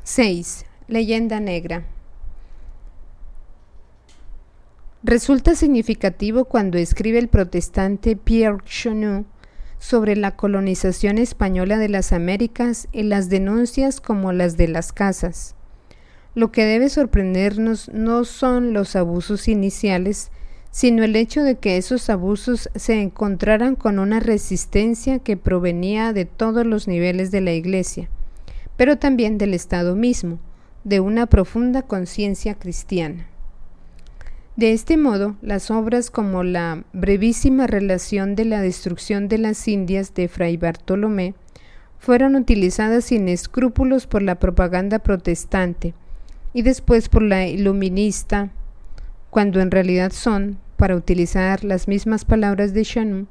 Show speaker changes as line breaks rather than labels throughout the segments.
6. Leyenda negra. Resulta significativo cuando escribe el protestante Pierre Chenu sobre la colonización española de las Américas y las denuncias como las de las casas. Lo que debe sorprendernos no son los abusos iniciales, sino el hecho de que esos abusos se encontraran con una resistencia que provenía de todos los niveles de la Iglesia, pero también del Estado mismo, de una profunda conciencia cristiana. De este modo, las obras como la brevísima relación de la destrucción de las Indias de Fray Bartolomé fueron utilizadas sin escrúpulos por la propaganda protestante y después por la iluminista, cuando en realidad son, para utilizar las mismas palabras de Chenu,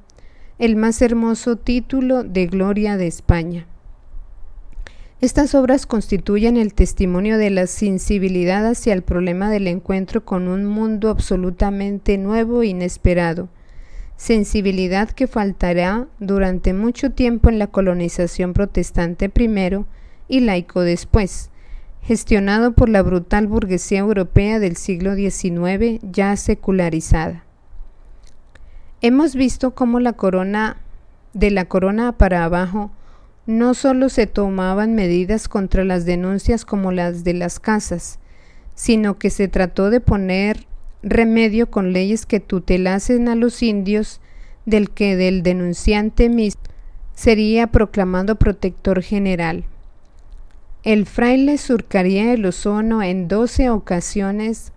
el más hermoso título de gloria de España. Estas obras constituyen el testimonio de la sensibilidad hacia el problema del encuentro con un mundo absolutamente nuevo e inesperado, sensibilidad que faltará durante mucho tiempo en la colonización protestante primero y laico después, gestionado por la brutal burguesía europea del siglo XIX ya secularizada. Hemos visto cómo de la corona para abajo, no solo se tomaban medidas contra las denuncias como las de las casas, sino que se trató de poner remedio con leyes que tutelasen a los indios del que del denunciante mismo sería proclamado protector general. El fraile surcaría el ozono en 12 ocasiones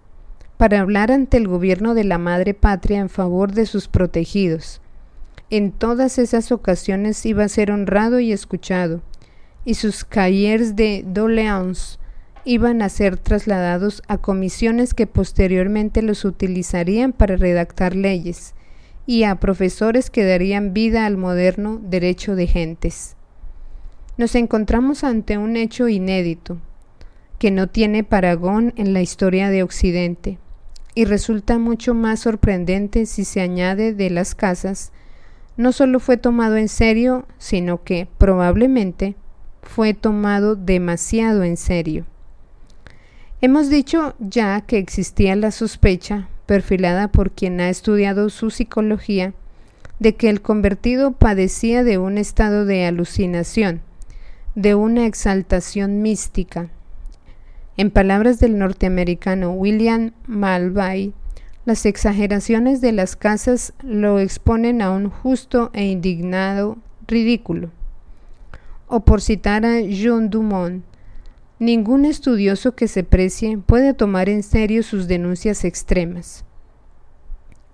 para hablar ante el gobierno de la madre patria en favor de sus protegidos. En todas esas ocasiones iba a ser honrado y escuchado, y sus cahiers de doléance iban a ser trasladados a comisiones que posteriormente los utilizarían para redactar leyes, y a profesores que darían vida al moderno derecho de gentes. Nos encontramos ante un hecho inédito, que no tiene parangón en la historia de Occidente, y resulta mucho más sorprendente si se añade de las casas. No solo fue tomado en serio, sino que, probablemente, fue tomado demasiado en serio. Hemos dicho ya que existía la sospecha, perfilada por quien ha estudiado su psicología, de que el convertido padecía de un estado de alucinación, de una exaltación mística. En palabras del norteamericano William Malvain, las exageraciones de las casas lo exponen a un justo e indignado ridículo. O por citar a John Dumont, ningún estudioso que se precie puede tomar en serio sus denuncias extremas.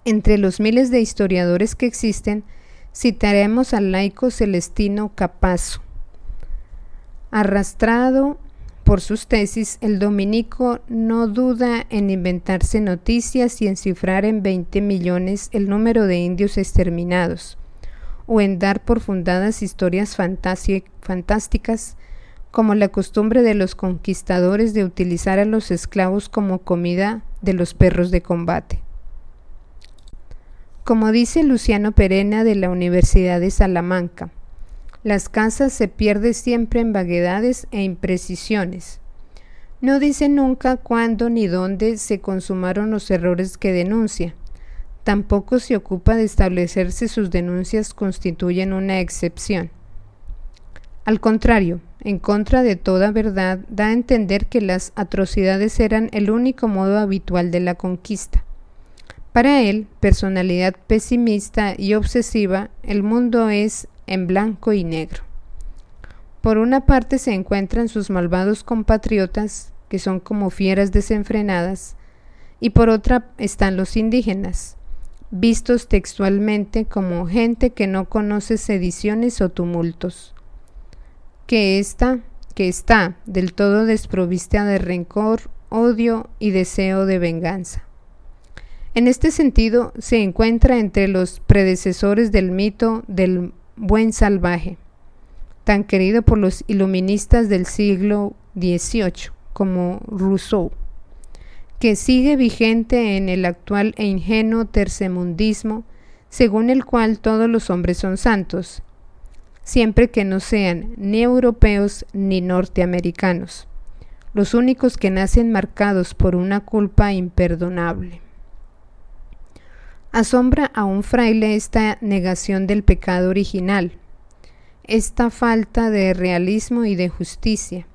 Entre los miles de historiadores que existen, citaremos al laico Celestino Capazo. Arrastrado por sus tesis, el dominico no duda en inventarse noticias y en cifrar en 20 millones el número de indios exterminados, o en dar por fundadas historias fantásticas, como la costumbre de los conquistadores de utilizar a los esclavos como comida de los perros de combate. Como dice Luciano Perena de la Universidad de Salamanca, las casas se pierden siempre en vaguedades e imprecisiones. No dice nunca cuándo ni dónde se consumaron los errores que denuncia. Tampoco se ocupa de establecer si sus denuncias constituyen una excepción. Al contrario, en contra de toda verdad, da a entender que las atrocidades eran el único modo habitual de la conquista. Para él, personalidad pesimista y obsesiva, el mundo es en blanco y negro. Por una parte se encuentran sus malvados compatriotas, que son como fieras desenfrenadas, y por otra están los indígenas, vistos textualmente como gente que no conoce sediciones o tumultos, que está del todo desprovista de rencor, odio y deseo de venganza. En este sentido, se encuentra entre los predecesores del mito del buen salvaje, tan querido por los iluministas del siglo XVIII, como Rousseau, que sigue vigente en el actual e ingenuo tercermundismo, según el cual todos los hombres son santos, siempre que no sean ni europeos ni norteamericanos, los únicos que nacen marcados por una culpa imperdonable. Asombra a un fraile esta negación del pecado original, esta falta de realismo y de justicia.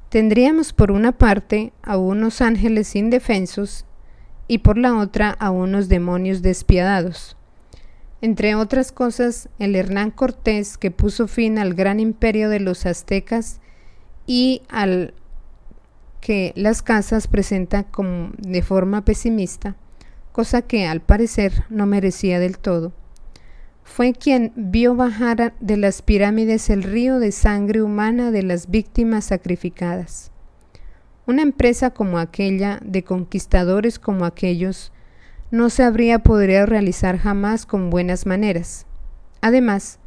Tendríamos por una parte a unos ángeles indefensos y por la otra a unos demonios despiadados. Entre otras cosas, el Hernán Cortés, que puso fin al gran imperio de los aztecas y al que Las Casas presenta como de forma pesimista, cosa que al parecer no merecía del todo, fue quien vio bajar de las pirámides el río de sangre humana de las víctimas sacrificadas. Una empresa como aquella, de conquistadores como aquellos, no se habría podido realizar jamás con buenas maneras. Además,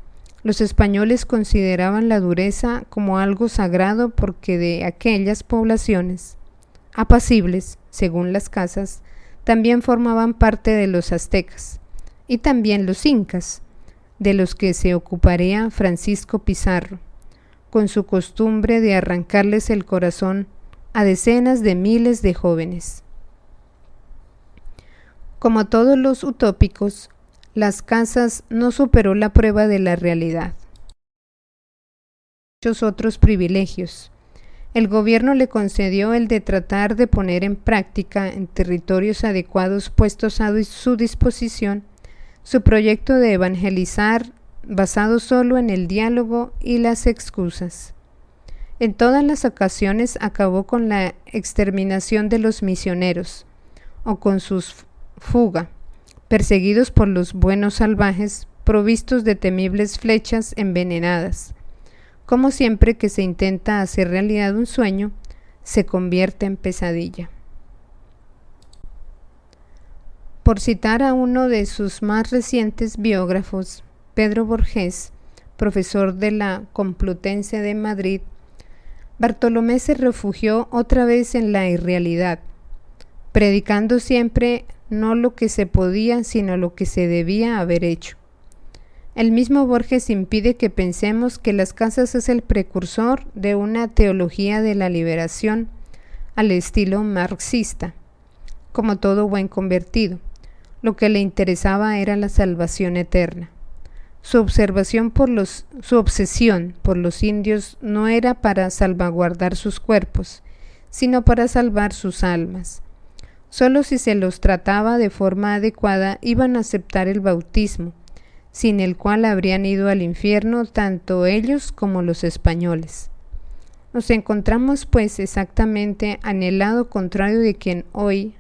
los españoles consideraban la dureza como algo sagrado porque de aquellas poblaciones, apacibles, según Las Casas, también formaban parte de los aztecas, y también los incas, de los que se ocuparía Francisco Pizarro, con su costumbre de arrancarles el corazón a decenas de miles de jóvenes. Como todos los utópicos, Las Casas no superó la prueba de la realidad. Muchos otros privilegios. El gobierno le concedió el de tratar de poner en práctica en territorios adecuados puestos a su disposición su proyecto de evangelizar basado solo en el diálogo y las excusas. En todas las ocasiones acabó con la exterminación de los misioneros o con su fuga, perseguidos por los buenos salvajes provistos de temibles flechas envenenadas. Como siempre que se intenta hacer realidad un sueño, se convierte en pesadilla. Por citar a uno de sus más recientes biógrafos, Pedro Borges, profesor de la Complutense de Madrid, Bartolomé se refugió otra vez en la irrealidad, predicando siempre no lo que se podía, sino lo que se debía haber hecho. El mismo Borges impide que pensemos que Las Casas es el precursor de una teología de la liberación al estilo marxista, como todo buen convertido. Lo que le interesaba era la salvación eterna. Su obsesión por los indios no era para salvaguardar sus cuerpos, sino para salvar sus almas. Solo si se los trataba de forma adecuada iban a aceptar el bautismo, sin el cual habrían ido al infierno tanto ellos como los españoles. Nos encontramos pues exactamente en el lado contrario de quien hoy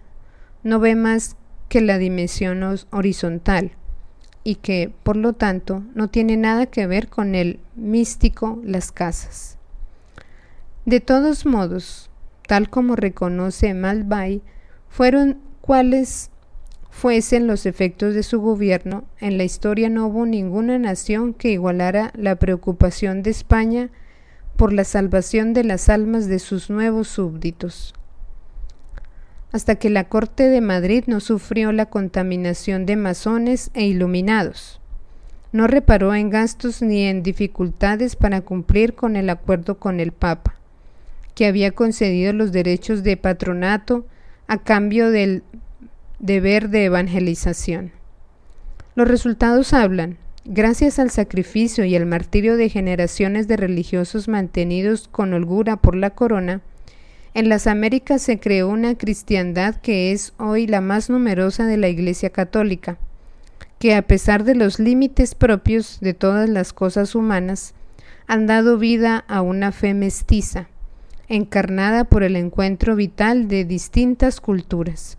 no ve más que la dimensión horizontal y que, por lo tanto, no tiene nada que ver con el místico Las Casas. De todos modos, tal como reconoce Malbay, fueron cuales fuesen los efectos de su gobierno, en la historia no hubo ninguna nación que igualara la preocupación de España por la salvación de las almas de sus nuevos súbditos. Hasta que la corte de Madrid no sufrió la contaminación de masones e iluminados. No reparó en gastos ni en dificultades para cumplir con el acuerdo con el Papa, que había concedido los derechos de patronato a cambio del deber de evangelización. Los resultados hablan. Gracias al sacrificio y al martirio de generaciones de religiosos mantenidos con holgura por la corona, en las Américas se creó una cristiandad que es hoy la más numerosa de la Iglesia Católica, que a pesar de los límites propios de todas las cosas humanas, han dado vida a una fe mestiza, encarnada por el encuentro vital de distintas culturas.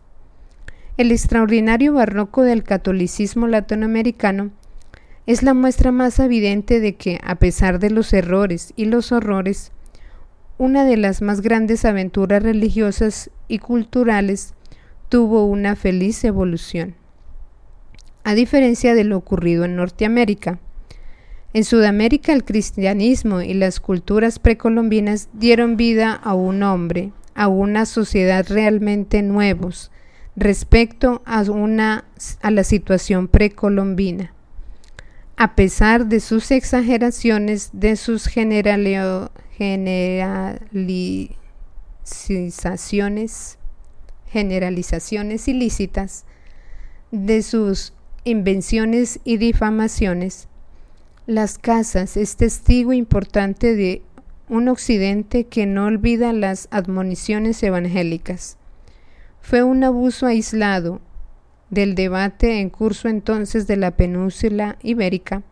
El extraordinario barroco del catolicismo latinoamericano es la muestra más evidente de que, a pesar de los errores y los horrores, una de las más grandes aventuras religiosas y culturales tuvo una feliz evolución. A diferencia de lo ocurrido en Norteamérica, en Sudamérica el cristianismo y las culturas precolombinas dieron vida a un hombre, a una sociedad realmente nuevos respecto a la situación precolombina. A pesar de sus exageraciones, de sus generalizaciones ilícitas, de sus invenciones y difamaciones, Las Casas es testigo importante de un Occidente que no olvida las admoniciones evangélicas. Fue un abuso aislado del debate en curso entonces de la península ibérica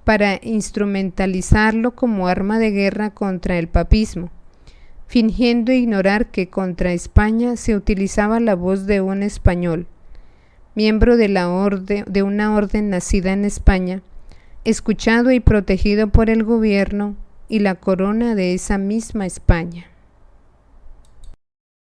para instrumentalizarlo como arma de guerra contra el papismo, fingiendo ignorar que contra España se utilizaba la voz de un español, miembro de una orden nacida en España, escuchado y protegido por el gobierno y la corona de esa misma España.